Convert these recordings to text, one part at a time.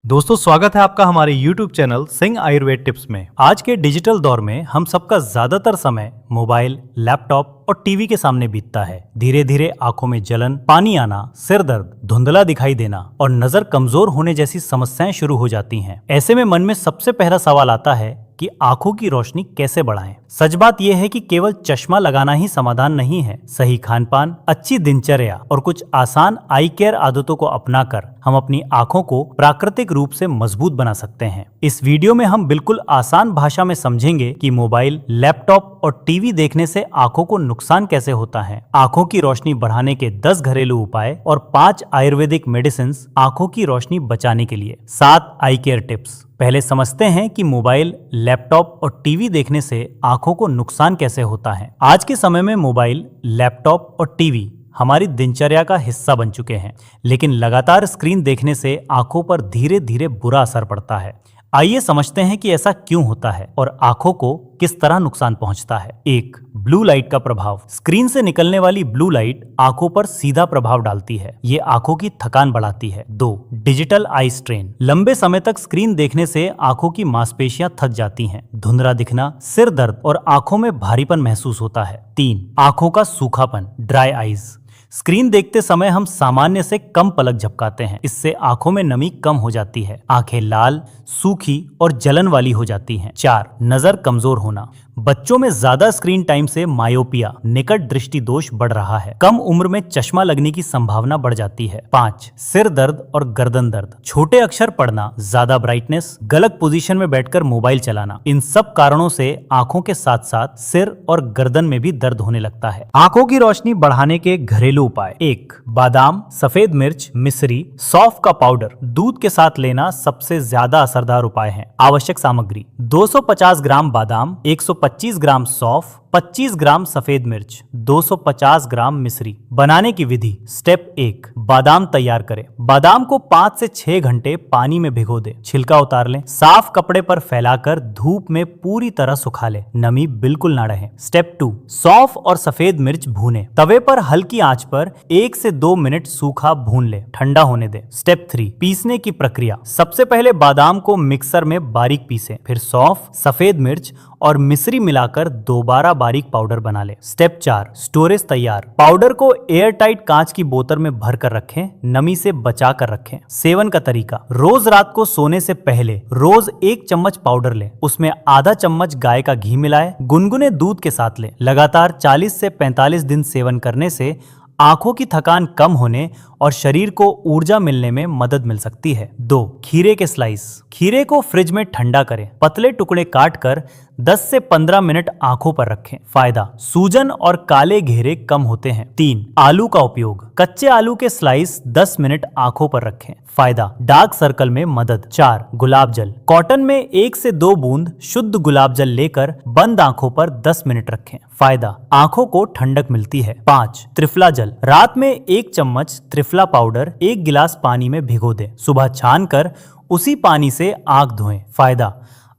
दोस्तों स्वागत है आपका हमारे YouTube channel Singh Ayurveda tips में। आज के डिजिटल दौर में हम सबका ज्यादातर समय मोबाइल, लैपटॉप और टीवी के सामने बीतता है। धीरे धीरे आंखों में जलन, पानी आना, सिर दर्द, धुंधला दिखाई देना और नजर कमजोर होने जैसी समस्याएं शुरू हो जाती हैं। ऐसे में मन में सबसे पहला सवाल आता है कि आंखों की रोशनी कैसे बढ़ाएं। सच बात यह है कि केवल चश्मा लगाना ही समाधान नहीं है। सही खानपान, अच्छी दिनचर्या और कुछ आसान आई केयर आदतों को अपनाकर हम अपनी आंखों को प्राकृतिक रूप से मजबूत बना सकते हैं। इस वीडियो में हम बिल्कुल आसान भाषा में समझेंगे कि मोबाइल, लैपटॉप और टीवी देखने से आंखों को नुकसान कैसे होता है, आंखों की रोशनी बढ़ाने के 10 घरेलू उपाय और 5 आयुर्वेदिक मेडिसिन आंखों की रोशनी बचाने के लिए, 7 आई केयर टिप्स। पहले समझते हैं कि मोबाइल, लैपटॉप और टीवी देखने से आंखों को नुकसान कैसे होता है। आज के समय में मोबाइल, लैपटॉप और टीवी हमारी दिनचर्या का हिस्सा बन चुके हैं, लेकिन लगातार स्क्रीन देखने से आंखों पर धीरे धीरे बुरा असर पड़ता है। आइए समझते हैं कि ऐसा क्यों होता है और आंखों को किस तरह नुकसान पहुंचता है। 1. ब्लू लाइट का प्रभाव। स्क्रीन से निकलने वाली ब्लू लाइट आंखों पर सीधा प्रभाव डालती है। ये आंखों की थकान बढ़ाती है। 2. Digital eye strain. लंबे समय तक स्क्रीन देखने से आंखों की मांसपेशियां थक जाती हैं, धुंधला दिखना, सिर दर्द और आंखों में भारीपन महसूस होता है। 3. आंखों का सूखापन, ड्राई आईज। स्क्रीन देखते समय हम सामान्य से कम पलक झपकाते हैं। इससे आंखों में नमी कम हो जाती है, आंखें लाल, सूखी और जलन वाली हो जाती हैं। 4. नजर कमजोर होना। बच्चों में ज्यादा स्क्रीन टाइम से मायोपिया, निकट दृष्टि दोष बढ़ रहा है। कम उम्र में चश्मा लगने की संभावना बढ़ जाती है। 5. सिर दर्द और गर्दन दर्द। छोटे अक्षर पढ़ना, ज्यादा ब्राइटनेस, गलत पोजीशन में बैठकर मोबाइल चलाना, इन सब कारणों से आंखों के साथ साथ सिर और गर्दन में भी दर्द होने लगता है। आंखों की रोशनी बढ़ाने के घरेलू उपाय। 1. बादाम, सफेद मिर्च, मिश्री, सौंफ का पाउडर दूध के साथ लेना सबसे ज्यादा असरदार उपाय है। आवश्यक सामग्री: 250 ग्राम बादाम, 125 ग्राम सौंफ, 25 ग्राम सफेद मिर्च, 250 ग्राम मिश्री। बनाने की विधि। स्टेप 1. बादाम तैयार करें। बादाम को 5 से 6 घंटे पानी में भिगो दें, छिलका उतार लें। साफ कपड़े पर फैलाकर धूप में पूरी तरह सुखा लें, नमी बिल्कुल ना रहे। स्टेप 2. सौंफ और सफेद मिर्च भूनें। तवे पर हल्की आंच पर 1 से 2 मिनट सूखा भून लें, ठंडा होने दें। स्टेप 3. पीसने की प्रक्रिया। सबसे पहले बादाम को मिक्सर में बारीक पीसें, फिर सौंफ, सफेद मिर्च और मिश्री मिलाकर दोबारा बारीक पाउडर बना ले। स्टेप 4. स्टोरेज तैयार। पाउडर को एयर टाइट कांच की बोतल में भर कर रखें, नमी से बचा कर रखें। सेवन का तरीका। रोज रात को सोने से पहले रोज 1 चम्मच पाउडर लें, उसमें आधा चम्मच गाय का घी मिलाएं, गुनगुने दूध के साथ लें। लगातार 40 से 45 दिन सेवन करने से आंखों की थकान कम होने और शरीर को ऊर्जा मिलने में मदद मिल सकती है। 2. खीरे के स्लाइस। खीरे को फ्रिज में ठंडा करें, पतले टुकड़े काटकर 10 से 15 मिनट आंखों पर रखें। फायदा: सूजन और काले घेरे कम होते हैं। 3. आलू का उपयोग। कच्चे आलू के स्लाइस 10 मिनट आंखों पर रखें। फायदा: डार्क सर्कल में मदद। 4. गुलाब जल। कॉटन में 1 से 2 बूंद शुद्ध गुलाब जल लेकर बंद आंखों पर 10 मिनट रखें। फायदा: आंखों को ठंडक मिलती है। 5. त्रिफला जल। रात में 1 चम्मच त्रिफला पाउडर 1 गिलास पानी में भिगो दें, सुबह छानकर उसी पानी से आंख धोएं। फायदा: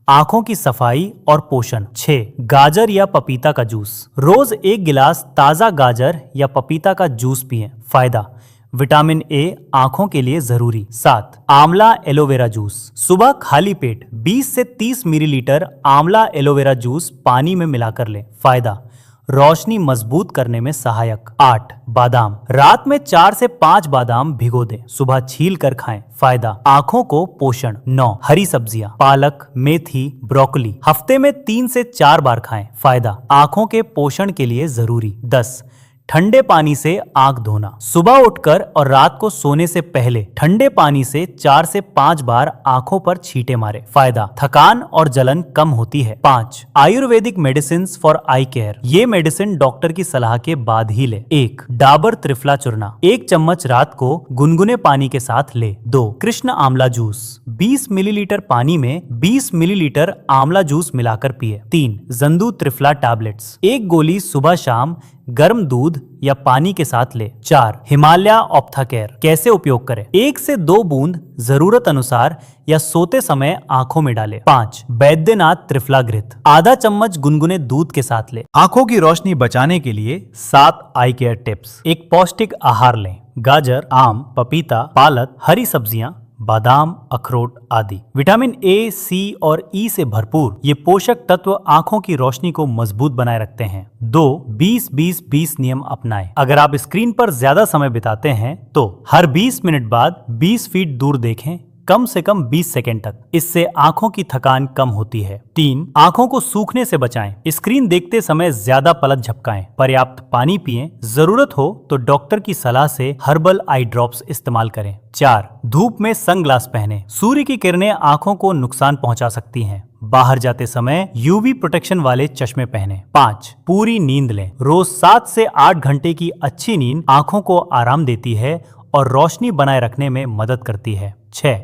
आंखों की सफाई और पोषण। 6. गाजर या पपीता का जूस। रोज 1 गिलास ताजा गाजर या पपीता का जूस पिएं। फायदा: विटामिन ए आंखों के लिए जरूरी। 7. आंवला एलोवेरा जूस। सुबह खाली पेट 20 से 30 मिलीलीटर आंवला एलोवेरा जूस पानी में मिलाकर लें। फायदा: रोशनी मजबूत करने में सहायक। 8. बादाम। रात में 4 से 5 बादाम भिगो दें, सुबह छील कर खाएं। फायदा: आंखों को पोषण। 9. हरी सब्जियां। पालक, मेथी, ब्रोकली हफ्ते में 3 से 4 बार खाएं। फायदा: आंखों के पोषण के लिए जरूरी। 10. ठंडे पानी से आंख धोना। सुबह उठकर और रात को सोने से पहले ठंडे पानी से 4 से 5 बार आंखों पर छींटे मारे। फायदा: थकान और जलन कम होती है। 5. Ayurvedic medicine for I care. ये मेडिसिन डॉक्टर की सलाह के बाद ही ले। 1. डाबर त्रिफला चूर्णा 1 चम्मच रात को गुनगुने पानी के साथ ले। 2. कृष्ण आंवला जूस 20 मिलीलीटर पानी में 20 मिलीलीटर आंवला जूस मिलाकर पिए। 3. जंदू त्रिफला टैबलेट्स 1 गोली सुबह शाम गर्म दूध या पानी के साथ ले। 4. हिमालय ऑप्थाकेयर। कैसे उपयोग करें? 1 से 2 बूंद जरूरत अनुसार या सोते समय आंखों में डालें। 5. बैद्यनाथ त्रिफला घृत आधा चम्मच गुनगुने दूध के साथ ले। आंखों की रोशनी बचाने के लिए 7 आई केयर टिप्स। एक पौष्टिक आहार लें। गाजर, आम, पपीता, पालक, हरी सब्जियां, बादाम, अखरोट आदि। विटामिन ए, सी और ई से भरपूर ये पोषक तत्व आंखों की रोशनी को मजबूत बनाए रखते हैं। 2. 20-20-20 नियम अपनाएं। अगर आप स्क्रीन पर ज्यादा समय बिताते हैं तो हर 20 मिनट बाद 20 फीट दूर देखें, कम से कम 20 सेकंड तक। इससे आंखों की थकान कम होती है। 3. आंखों को सूखने से बचाएं। स्क्रीन देखते समय ज्यादा पलक झपकाएं। पर्याप्त पानी पिएं। जरूरत हो तो डॉक्टर की सलाह से हर्बल आई ड्रॉप्स इस्तेमाल करें। 4. धूप में सनग्लास पहनें। सूर्य की किरणें आंखों को नुकसान पहुंचा सकती हैं। बाहर जाते समय यूवी प्रोटेक्शन वाले चश्मे पहनें। 5. पूरी नींद लें। रोज 7 से 8 घंटे की अच्छी नींद आंखों को आराम देती है और रोशनी बनाए रखने में मदद करती है। 6.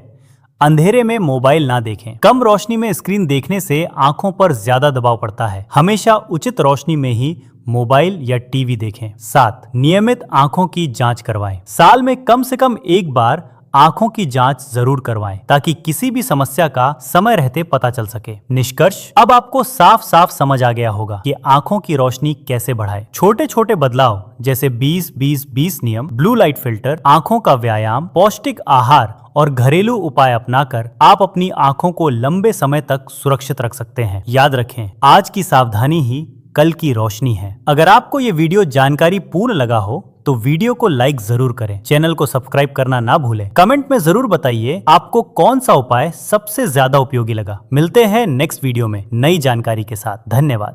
अंधेरे में मोबाइल ना देखें। कम रोशनी में स्क्रीन देखने से आंखों पर ज्यादा दबाव पड़ता है। हमेशा उचित रोशनी में ही मोबाइल या टीवी देखें। 7. नियमित आंखों की जांच करवाएं। साल में कम से कम एक बार आंखों की जांच जरूर करवाएं ताकि किसी भी समस्या का समय रहते पता चल सके। निष्कर्ष, अब आपको साफ साफ समझ आ गया होगा कि आंखों की रोशनी कैसे बढ़ाए। छोटे छोटे बदलाव जैसे 20-20-20 नियम, ब्लू लाइट फिल्टर, आंखों का व्यायाम, पौष्टिक आहार और घरेलू उपाय अपनाकर आप अपनी आंखों को लंबे समय तक सुरक्षित रख सकते हैं। याद रखें, आज की सावधानी ही कल की रोशनी है। अगर आपको ये वीडियो जानकारी पूर्ण लगा हो तो वीडियो को लाइक जरूर करें, चैनल को सब्सक्राइब करना ना भूलें। कमेंट में जरूर बताइए आपको कौन सा उपाय सबसे ज्यादा उपयोगी लगा। मिलते हैं नेक्स्ट वीडियो में नई जानकारी के साथ। धन्यवाद।